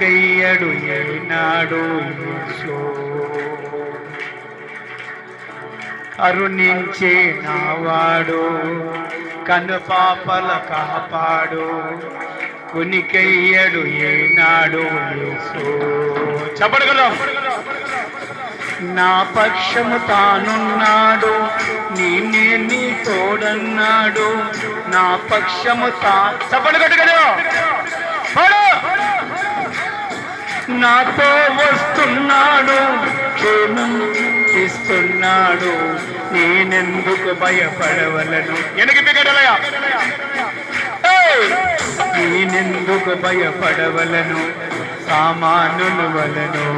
కునికయ్యడు ఏనాడు యేసు. కరుణించే నావాడు కనుపాపల కాపాడు కునికయ్యడు ఏనాడు యేసు. చెప్పగలం. నా పక్షము తానున్నాడు, నేనే నీ తోడన్నాడు. నా పక్షము చెప్పండి కదా, నాతో వస్తున్నాడు, క్షేమం ఇస్తున్నాడు. నేనెందుకు భయపడవలను? వెనక్కి బిగడలయా, నేనెందుకు భయపడవలను? సామానులు వలను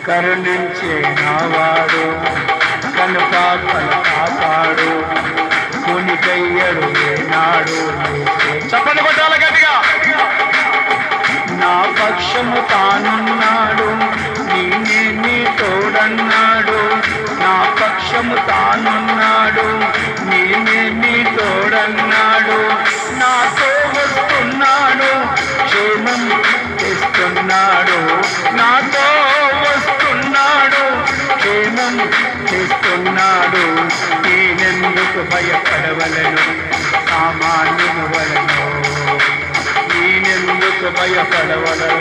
కరుణించే నావాడు కనుపాపల కాపాడు కునికయ్యడు ఏనాడు. చెప్పండి కొట్టాల గట్టిగా. నా పక్షము తానున్నాడు, నేనే నీ తోడన్నాడు. నా పక్షము తానున్నాడు, నేనే నీ తోడన్నాడు. నాతో వస్తున్నాడు, క్షేమం తెస్తున్నాడు. నాతో వస్తున్నాడు, క్షేమం తెస్తున్నాడు. నేనెందుకు భయపడవలను? సామాన్యుని వలను నేనెందుకు భయపడవలను?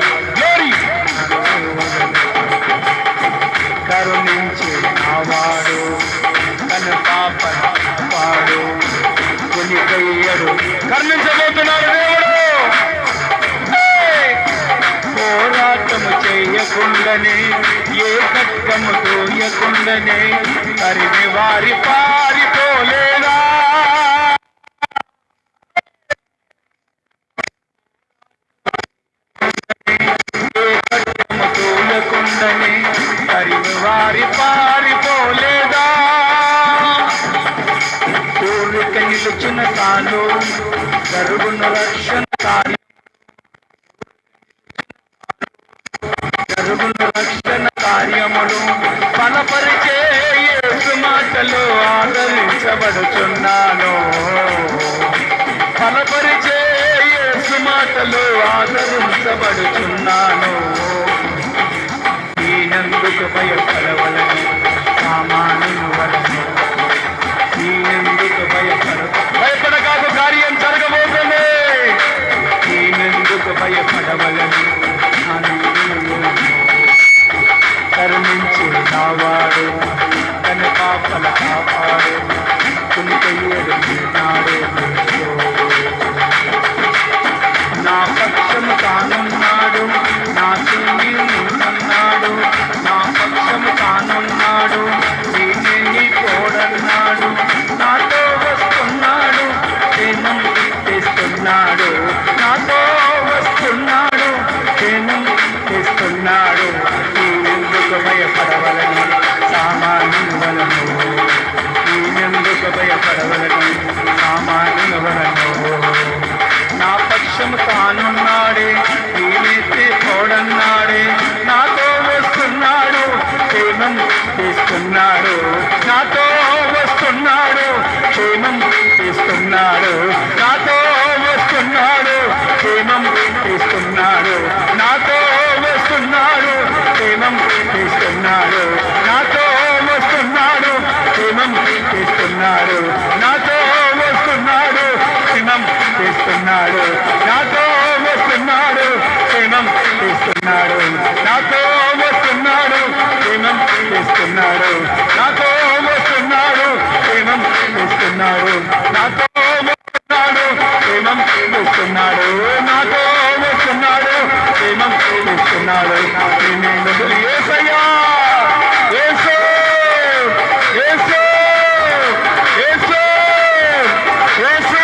కరుణించి నావాడు కనుపాపల కాపాడు కునికయ్యడు. కరుణించబోతున్నాడు దేవుడు. పోరాటము చేయకుండానే, ఏ కట్టము తోయకుండానే తరిమి వారి పారిపోలేదా? ఏ కట్టము తోయకుండానే తరిమి వారి పారిపోలేదా? కోరిక నిలిచిన తాను జరుగును రక్షణ కార్యం, జరుగును రక్షణ కార్యములు బలపరిచే యేసు మాటలు ఆదరించబడుచున్నాను. బలపరిచే యేసు మాటలు ఆదరించబడుచున్నాను. నేనెందుకు భయపడవలను? సామాన్యుని వలను నేనెందుకు భయపడకాదు, కార్యం జరగబోతుంది. నేనెందుకు భయపడవలను? కరుణించి నావాడు కనుపాపల కాపాడు కునికయ్యడు ఏనాడు. నా పక్షము తానున్నాడు, నాతో నీవున్నాడు. నా పక్షము తానున్నాడు, నేనే నీ తోడన్నాడు. నాతో వస్తున్నాడు, క్షేమం తెస్తున్నాడు. నాతో వస్తున్నాడు, క్షేమం తెస్తున్నాడు. నేనెందుకు భయపడవలను? సామాన్యుని వలను నేనెందుకు భయపడవలను? సామాన్యుని వలను. నా పక్షము తానున్నాడే, నేనైతే తోడన్నాడే. నాతో వస్తున్నాడు, క్షేమం తెస్తున్నాడు. నాతో వస్తున్నాడు, క్షేమం తెస్తున్నాడు. నాతో వస్తున్నాడు, క్షేమం తెస్తున్నాడు. నాతో వస్తున్నాడు, క్షేమం తెస్తున్నాడు. నాతో వస్తున్నాడు, క్షేమం తెస్తున్నాడు. నాతో వస్తున్నాడు, క్షేమం తెస్తున్నాడు. నాతో వస్తున్నాడు, క్షేమం తెస్తున్నాడు. నాతో వస్తున్నాడు, క్షేమం తెస్తున్నాడు. నాతో వస్తున్నాడు, క్షేమం తెస్తున్నాడు. నాతో వస్తున్నాడు, క్షేమం తెస్తున్నాడు. నాతో వస్తున్నాడు, క్షేమం తెస్తున్నాడు. నేను యేసయ్యా, యేసు, యేసు, యేసు, యేసు,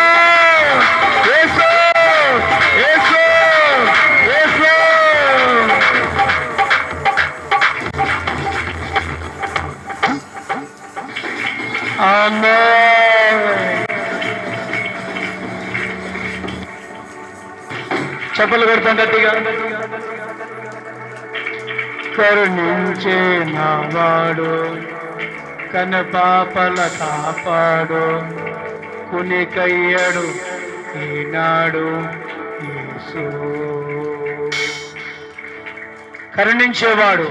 యేసు, యేసు, యేసు. ఆమేన్. చప్పలు కొడతాం గట్టిగా. కరుణించే నావాడు కనుపాపల కాపాడు కునికయ్యడు ఈనాడు యేసు. కరుణించేవాడు